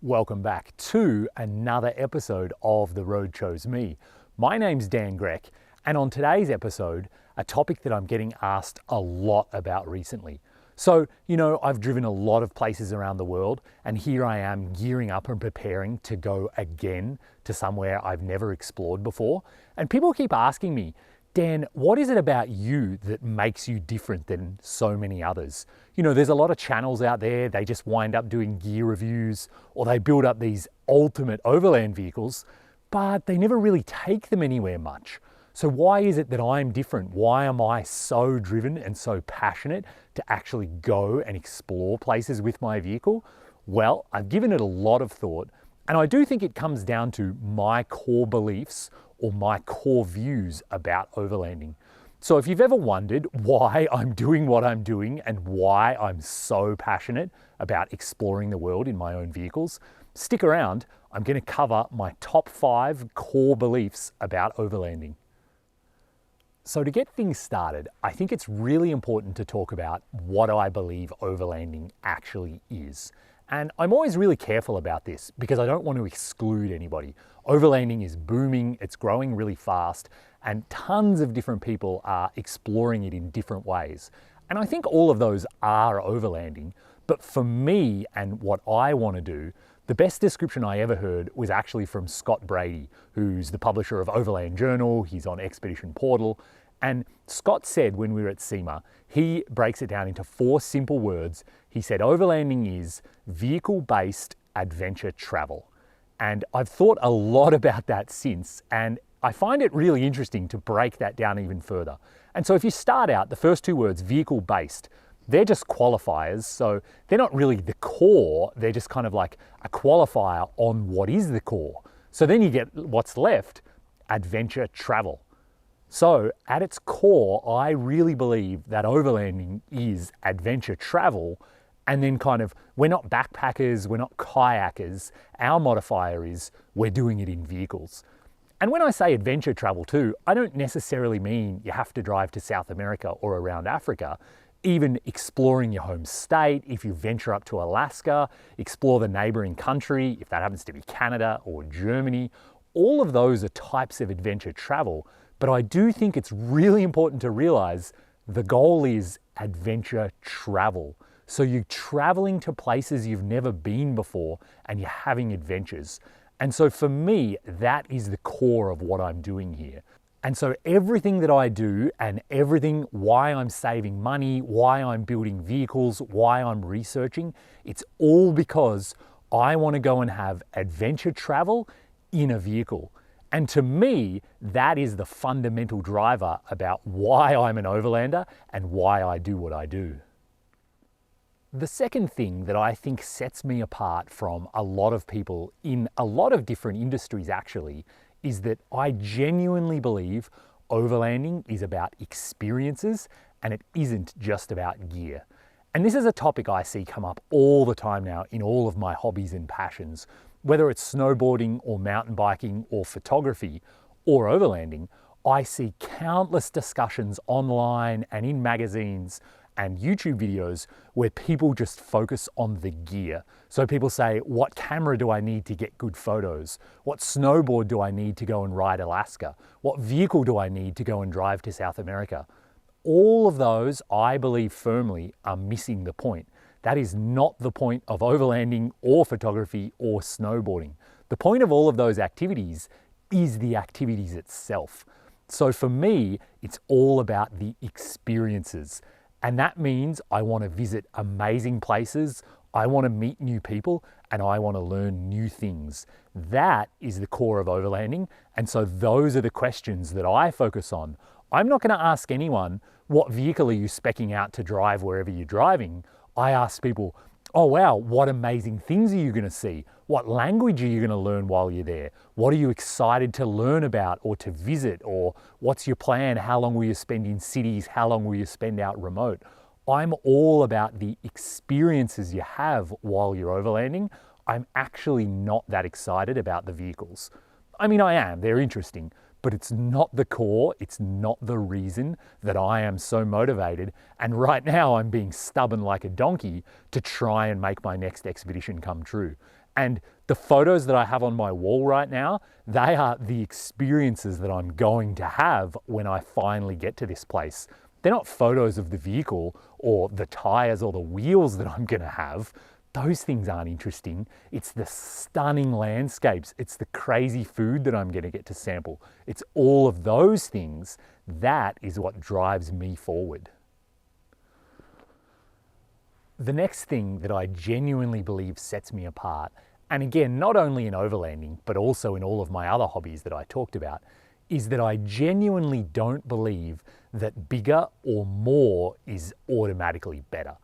Welcome back to another episode of The Road Chose Me. My name's Dan Grech, and on today's episode, a topic that I'm getting asked a lot about recently. So, I've driven a lot of places around the world, and here I am gearing up and preparing to go again to somewhere I've never explored before. And people keep asking me, Dan, what is it about you that makes you different than so many others? There's a lot of channels out there, they just wind up doing gear reviews, or they build up these ultimate overland vehicles, but they never really take them anywhere much. So why is it that I'm different? Why am I so driven and so passionate to actually go and explore places with my vehicle? Well, I've given it a lot of thought, and I do think it comes down to my core beliefs or my core views about overlanding. So if you've ever wondered why I'm doing what I'm doing and why I'm so passionate about exploring the world in my own vehicles, stick around. I'm going to cover my top 5 core beliefs about overlanding. So to get things started, I think it's really important to talk about what I believe overlanding actually is. And I'm always really careful about this because I don't want to exclude anybody. Overlanding is booming, it's growing really fast, and tons of different people are exploring it in different ways. And I think all of those are overlanding, but for me and what I want to do, the best description I ever heard was actually from Scott Brady, who's the publisher of Overland Journal. He's on Expedition Portal. And Scott said when we were at SEMA, he breaks it down into 4 simple words. He said overlanding is vehicle-based adventure travel. And I've thought a lot about that since, and I find it really interesting to break that down even further. And so if you start out, the first 2 words, vehicle-based, they're just qualifiers. So they're not really the core, they're just kind of like a qualifier on what is the core. So then you get what's left, adventure travel. So at its core, I really believe that overlanding is adventure travel, and then we're not backpackers, we're not kayakers. Our modifier is we're doing it in vehicles. And when I say adventure travel too, I don't necessarily mean you have to drive to South America or around Africa. Even exploring your home state, if you venture up to Alaska, explore the neighboring country, if that happens to be Canada or Germany, all of those are types of adventure travel. But I do think it's really important to realize the goal is adventure travel. So you're traveling to places you've never been before and you're having adventures. And so for me, that is the core of what I'm doing here. And so everything that I do and everything why I'm saving money, why I'm building vehicles, why I'm researching, it's all because I want to go and have adventure travel in a vehicle. And to me, that is the fundamental driver about why I'm an overlander and why I do what I do. The second thing that I think sets me apart from a lot of people in a lot of different industries actually is that I genuinely believe overlanding is about experiences and it isn't just about gear. And this is a topic I see come up all the time now in all of my hobbies and passions. Whether it's snowboarding or mountain biking or photography or overlanding, I see countless discussions online and in magazines and YouTube videos where people just focus on the gear. So people say, what camera do I need to get good photos? What snowboard do I need to go and ride Alaska? What vehicle do I need to go and drive to South America? All of those, I believe firmly, are missing the point. That is not the point of overlanding or photography or snowboarding. The point of all of those activities is the activities itself. So for me, it's all about the experiences. And that means I want to visit amazing places, I want to meet new people, and I want to learn new things. That is the core of overlanding. And so those are the questions that I focus on. I'm not going to ask anyone, what vehicle are you speccing out to drive wherever you're driving? I ask people, oh wow, what amazing things are you going to see? What language are you going to learn while you're there? What are you excited to learn about or to visit? Or what's your plan? How long will you spend in cities? How long will you spend out remote? I'm all about the experiences you have while you're overlanding. I'm actually not that excited about the vehicles. I mean, I am, they're interesting, but it's not the core, it's not the reason that I am so motivated. And right now I'm being stubborn like a donkey to try and make my next expedition come true. And the photos that I have on my wall right now, they are the experiences that I'm going to have when I finally get to this place. They're not photos of the vehicle or the tires or the wheels that I'm going to have. Those things aren't interesting. It's the stunning landscapes. It's the crazy food that I'm going to get to sample. It's all of those things. That is what drives me forward. The next thing that I genuinely believe sets me apart, and again, not only in overlanding, but also in all of my other hobbies that I talked about, is that I genuinely don't believe that bigger or more is automatically better.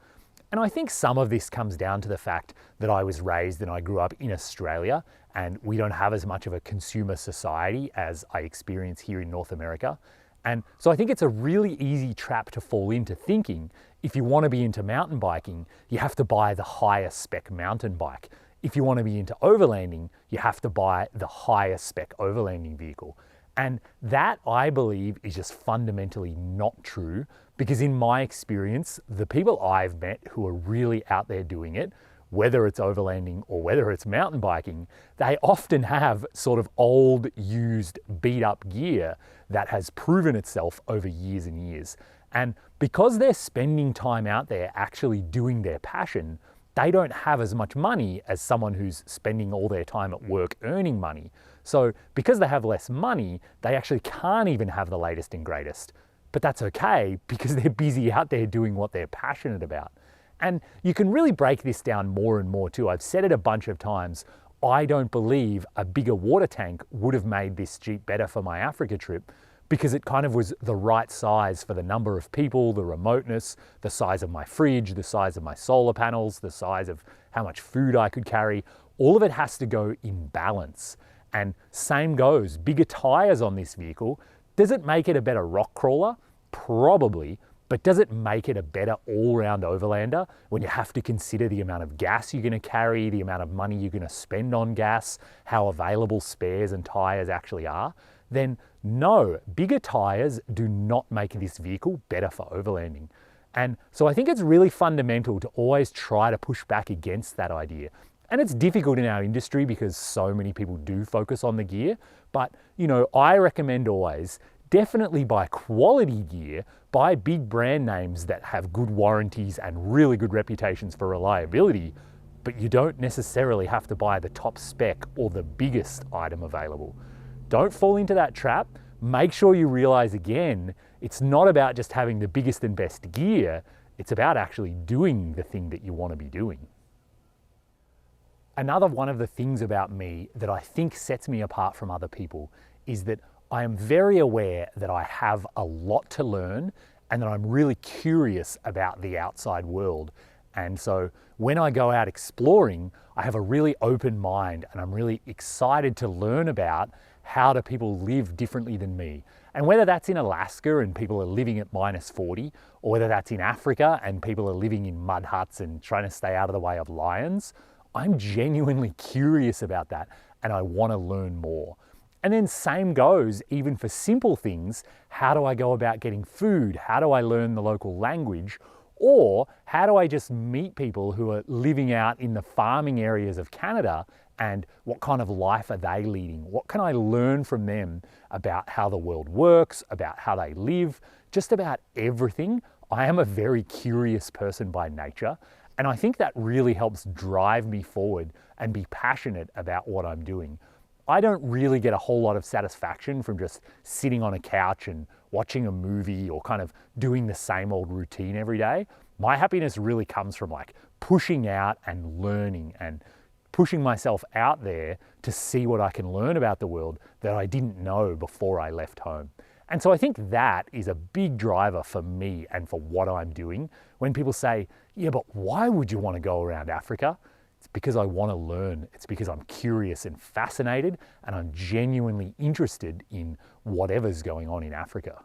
And I think some of this comes down to the fact that I was raised and I grew up in Australia, and we don't have as much of a consumer society as I experience here in North America. And so I think it's a really easy trap to fall into, thinking if you want to be into mountain biking, you have to buy the highest spec mountain bike. If you want to be into overlanding, you have to buy the highest spec overlanding vehicle. And that, I believe, is just fundamentally not true, because in my experience, the people I've met who are really out there doing it, whether it's overlanding or whether it's mountain biking, they often have sort of old, used, beat up gear that has proven itself over years and years. And because they're spending time out there actually doing their passion, they don't have as much money as someone who's spending all their time at work earning money. So because they have less money, they actually can't even have the latest and greatest. But that's okay, because they're busy out there doing what they're passionate about. And you can really break this down more and more too. I've said it a bunch of times. I don't believe a bigger water tank would have made this Jeep better for my Africa trip, because it kind of was the right size for the number of people, the remoteness, the size of my fridge, the size of my solar panels, the size of how much food I could carry. All of it has to go in balance. And same goes, bigger tires on this vehicle. Does it make it a better rock crawler? Probably. But does it make it a better all-round overlander when you have to consider the amount of gas you're going to carry, the amount of money you're going to spend on gas, how available spares and tires actually are? Then no, bigger tires do not make this vehicle better for overlanding. And so I think it's really fundamental to always try to push back against that idea. And it's difficult in our industry because so many people do focus on the gear. But, you know, I recommend always definitely buy quality gear, buy big brand names that have good warranties and really good reputations for reliability, but you don't necessarily have to buy the top spec or the biggest item available. Don't fall into that trap. Make sure you realize again, it's not about just having the biggest and best gear, it's about actually doing the thing that you want to be doing. Another one of the things about me that I think sets me apart from other people is that I am very aware that I have a lot to learn and that I'm really curious about the outside world. And so when I go out exploring, I have a really open mind and I'm really excited to learn about how do people live differently than me. And whether that's in Alaska and people are living at -40, or whether that's in Africa and people are living in mud huts and trying to stay out of the way of lions, I'm genuinely curious about that and I want to learn more. And then same goes even for simple things. How do I go about getting food? How do I learn the local language? Or how do I just meet people who are living out in the farming areas of Canada, and what kind of life are they leading? What can I learn from them about how the world works, about how they live, just about everything? I am a very curious person by nature, and I think that really helps drive me forward and be passionate about what I'm doing. I don't really get a whole lot of satisfaction from just sitting on a couch and watching a movie or kind of doing the same old routine every day. My happiness really comes from like pushing out and learning and pushing myself out there to see what I can learn about the world that I didn't know before I left home. And so I think that is a big driver for me and for what I'm doing. When people say, yeah, but why would you want to go around Africa? It's because I want to learn. It's because I'm curious and fascinated, and I'm genuinely interested in whatever's going on in Africa.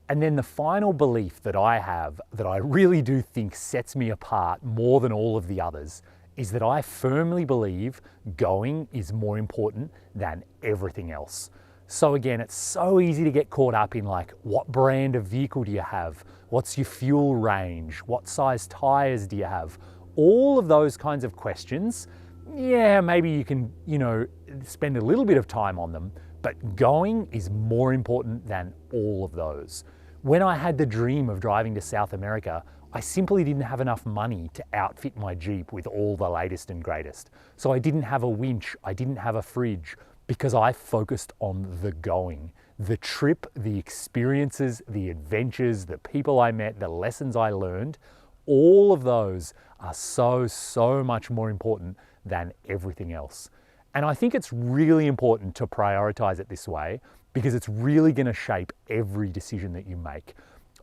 And then the final belief that I have that I really do think sets me apart more than all of the others is that I firmly believe going is more important than everything else. So again, it's so easy to get caught up in like, what brand of vehicle do you have? What's your fuel range? What size tires do you have? all of those kinds of questions, yeah, maybe you can, spend a little bit of time on them, but going is more important than all of those. When I had the dream of driving to South America, I simply didn't have enough money to outfit my Jeep with all the latest and greatest. So I didn't have a winch, I didn't have a fridge, because I focused on the going. The trip, the experiences, the adventures, the people I met, the lessons I learned, all of those are so much more important than everything else. And I think it's really important to prioritize it this way because it's really going to shape every decision that you make.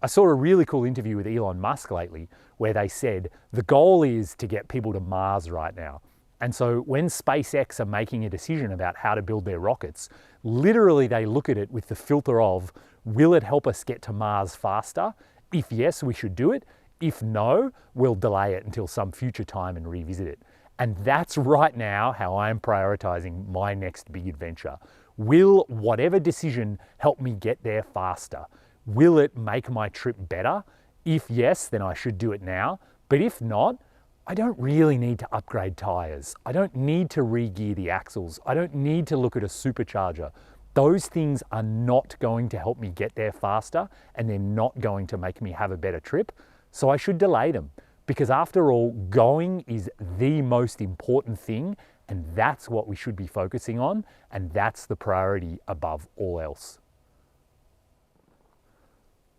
I saw a really cool interview with Elon Musk lately where they said the goal is to get people to Mars right now. And so when SpaceX are making a decision about how to build their rockets, literally they look at it with the filter of, will it help us get to Mars faster? If yes, we should do it. If no, we'll delay it until some future time and revisit it. And that's right now how I'm prioritizing my next big adventure. Will whatever decision help me get there faster? Will it make my trip better? If yes, then I should do it now. But if not, I don't really need to upgrade tires. I don't need to re-gear the axles. I don't need to look at a supercharger. Those things are not going to help me get there faster, and they're not going to make me have a better trip. So I should delay them, because after all, going is the most important thing, and that's what we should be focusing on, and that's the priority above all else.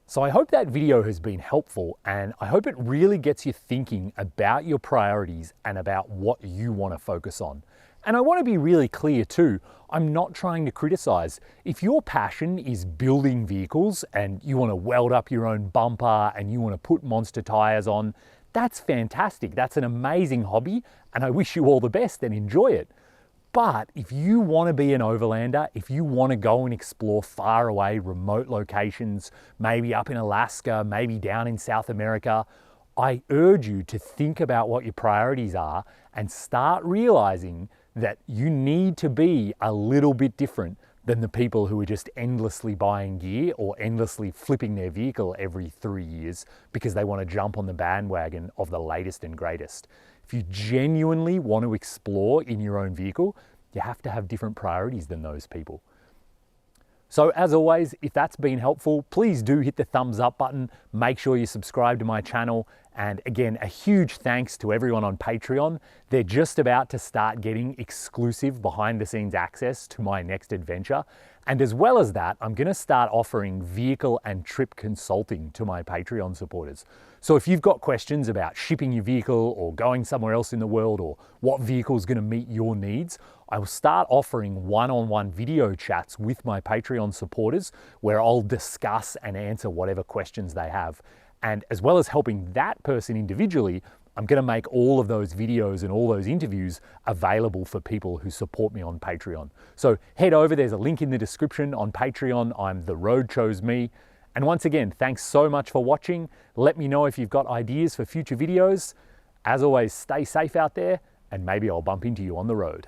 So I hope that video has been helpful, and I hope it really gets you thinking about your priorities and about what you want to focus on. And I want to be really clear too, I'm not trying to criticize. If your passion is building vehicles and you want to weld up your own bumper and you want to put monster tires on, that's fantastic. That's an amazing hobby, and I wish you all the best and enjoy it. But if you want to be an overlander, if you want to go and explore far away, remote locations, maybe up in Alaska, maybe down in South America, I urge you to think about what your priorities are and start realizing that you need to be a little bit different than the people who are just endlessly buying gear or endlessly flipping their vehicle every 3 years because they want to jump on the bandwagon of the latest and greatest. If you genuinely want to explore in your own vehicle, you have to have different priorities than those people. So as always, if that's been helpful, please do hit the thumbs up button. Make sure you subscribe to my channel. And again, a huge thanks to everyone on Patreon. They're just about to start getting exclusive behind the scenes access to my next adventure. And as well as that, I'm gonna start offering vehicle and trip consulting to my Patreon supporters. So if you've got questions about shipping your vehicle or going somewhere else in the world or what vehicle is gonna meet your needs, I will start offering one-on-one video chats with my Patreon supporters where I'll discuss and answer whatever questions they have. And as well as helping that person individually, I'm going to make all of those videos and all those interviews available for people who support me on Patreon. So head over, there's a link in the description on Patreon. I'm The Road Chose Me. And once again, thanks so much for watching. Let me know if you've got ideas for future videos. As always, stay safe out there, and maybe I'll bump into you on the road.